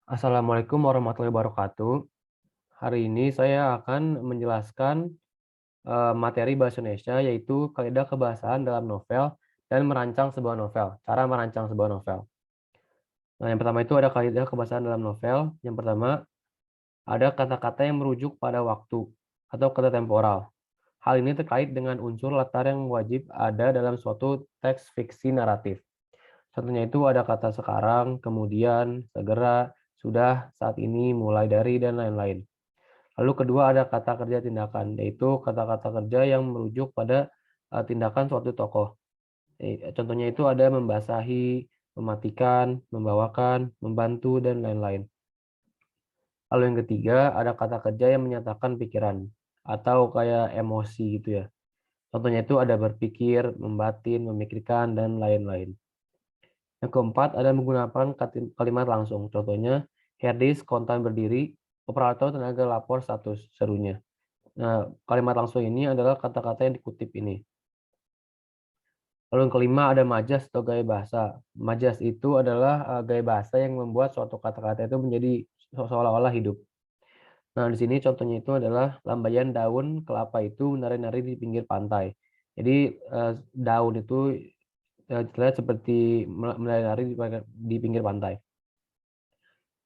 Assalamualaikum warahmatullahi wabarakatuh. Hari ini saya akan menjelaskan materi bahasa Indonesia yaitu kaidah kebahasaan dalam novel dan merancang sebuah novel. Cara merancang sebuah novel. Nah, yang pertama itu ada kaidah kebahasaan dalam novel. Yang pertama, ada kata-kata yang merujuk pada waktu atau kata temporal. Hal ini terkait dengan unsur latar yang wajib ada dalam suatu teks fiksi naratif. Contohnya itu ada kata sekarang, kemudian, segera, sudah, saat ini, mulai dari, dan lain-lain. Lalu kedua ada kata kerja tindakan, yaitu kata-kata kerja yang merujuk pada tindakan suatu tokoh. Contohnya itu ada membasahi, mematikan, membawakan, membantu, dan lain-lain. Lalu yang ketiga ada kata kerja yang menyatakan pikiran atau kayak emosi gitu ya. Contohnya itu ada berpikir, membatin, memikirkan, dan lain-lain. Yang keempat ada menggunakan kalimat langsung. Contohnya, Herdis kontan berdiri, operator tenaga lapor status, serunya. Nah, kalimat langsung ini adalah kata-kata yang dikutip ini. Lalu yang kelima ada majas atau gaya bahasa. Majas itu adalah gaya bahasa yang membuat suatu kata-kata itu menjadi seolah-olah hidup. Nah, di sini contohnya itu adalah lambaian daun kelapa itu menari-nari di pinggir pantai. Jadi daun itu terlihat seperti menari-nari di pinggir pantai.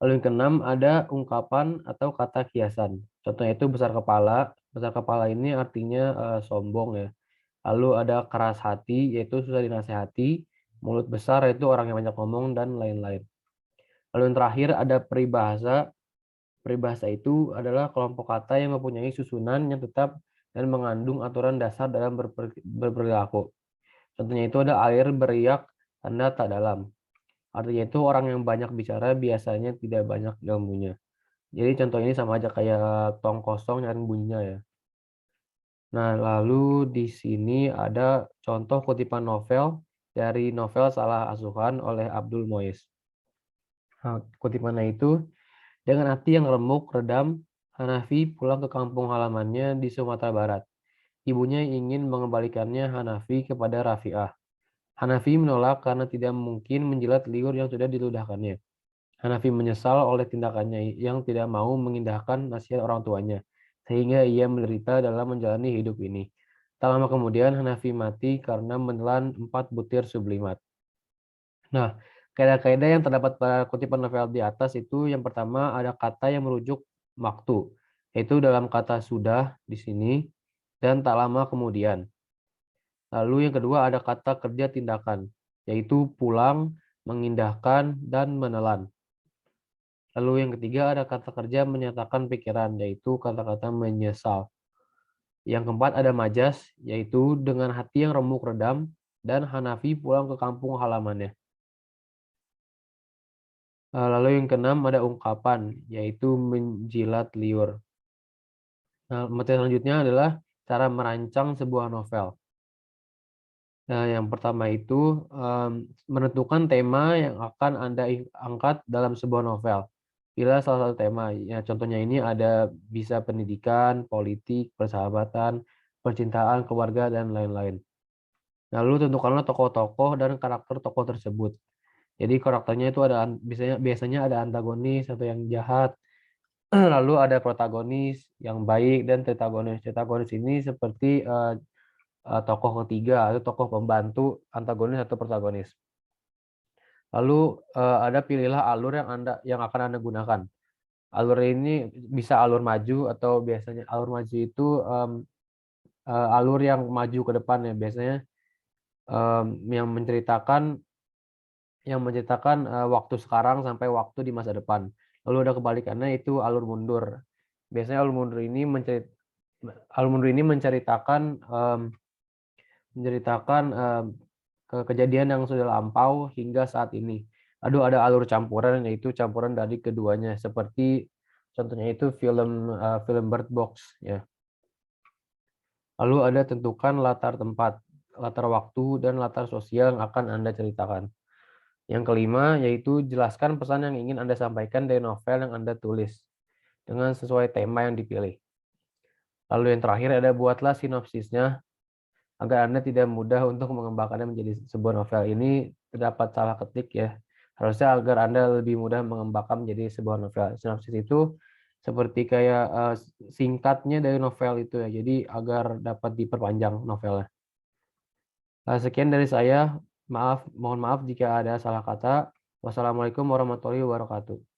Lalu yang keenam ada ungkapan atau kata kiasan. Contohnya itu besar kepala. Besar kepala ini artinya sombong ya. Lalu ada keras hati, yaitu susah dinasehati, mulut besar, yaitu orang yang banyak ngomong, dan lain-lain. Lalu yang terakhir ada peribahasa. Peribahasa itu adalah kelompok kata yang mempunyai susunan yang tetap dan mengandung aturan dasar dalam berperilaku. Contohnya itu ada air beriak, tanda tak dalam. Artinya itu orang yang banyak bicara biasanya tidak banyak ilmunya. Jadi contoh ini sama aja kayak tong kosong nyaring bunyinya ya. Nah, lalu di sini ada contoh kutipan novel dari novel Salah Asuhan oleh Abdul Muiz. Nah, kutipannya itu, dengan hati yang remuk, redam, Hanafi pulang ke kampung halamannya di Sumatera Barat. Ibunya ingin mengembalikannya Hanafi kepada Rafiah. Hanafi menolak karena tidak mungkin menjilat liur yang sudah diludahkannya. Hanafi menyesal oleh tindakannya yang tidak mau mengindahkan nasihat orang tuanya, sehingga ia menderita dalam menjalani hidup ini. Tak lama kemudian Hanafi mati karena menelan 4 butir sublimat. Nah, kaidah-kaidah yang terdapat pada kutipan novel di atas itu yang pertama ada kata yang merujuk waktu, yaitu dalam kata sudah di sini dan tak lama kemudian. Lalu yang kedua ada kata kerja tindakan, yaitu pulang, mengindahkan, dan menelan. Lalu yang ketiga ada kata kerja menyatakan pikiran, yaitu kata-kata menyesal. Yang keempat ada majas, yaitu dengan hati yang remuk redam, dan Hanafi pulang ke kampung halamannya. Lalu yang keenam ada ungkapan, yaitu menjilat liur. Nah, materi selanjutnya adalah cara merancang sebuah novel. Nah, yang pertama itu menentukan tema yang akan Anda angkat dalam sebuah novel. Pilih salah satu tema. Ya, contohnya ini ada bisa pendidikan, politik, persahabatan, percintaan, keluarga, dan lain-lain. Lalu tentukanlah tokoh-tokoh dan karakter tokoh tersebut. Jadi karakternya itu ada biasanya ada antagonis atau yang jahat. Lalu ada protagonis yang baik dan tritagonis. Tritagonis ini seperti tokoh ketiga atau tokoh pembantu antagonis atau protagonis. Lalu ada pilihlah alur yang akan Anda gunakan. Alur ini bisa alur maju atau biasanya alur maju itu alur yang maju ke depan ya biasanya yang menceritakan waktu sekarang sampai waktu di masa depan. Lalu ada kebalikannya itu alur mundur. Biasanya alur mundur ini menceritakan kejadian yang sudah lampau hingga saat ini. Aduh, ada alur campuran yaitu campuran dari keduanya seperti contohnya itu film Bird Box ya. Lalu ada tentukan latar tempat, latar waktu dan latar sosial yang akan Anda ceritakan. Yang kelima yaitu jelaskan pesan yang ingin Anda sampaikan dari novel yang Anda tulis dengan sesuai tema yang dipilih. Lalu yang terakhir ada buatlah sinopsisnya agar Anda tidak mudah untuk mengembangkannya menjadi sebuah novel. Ini terdapat salah ketik ya. Harusnya agar Anda lebih mudah mengembangkan menjadi sebuah novel. Sinopsis itu seperti kayak, singkatnya dari novel itu ya, jadi agar dapat diperpanjang novelnya. Sekian dari saya, mohon maaf jika ada salah kata. Wassalamualaikum warahmatullahi wabarakatuh.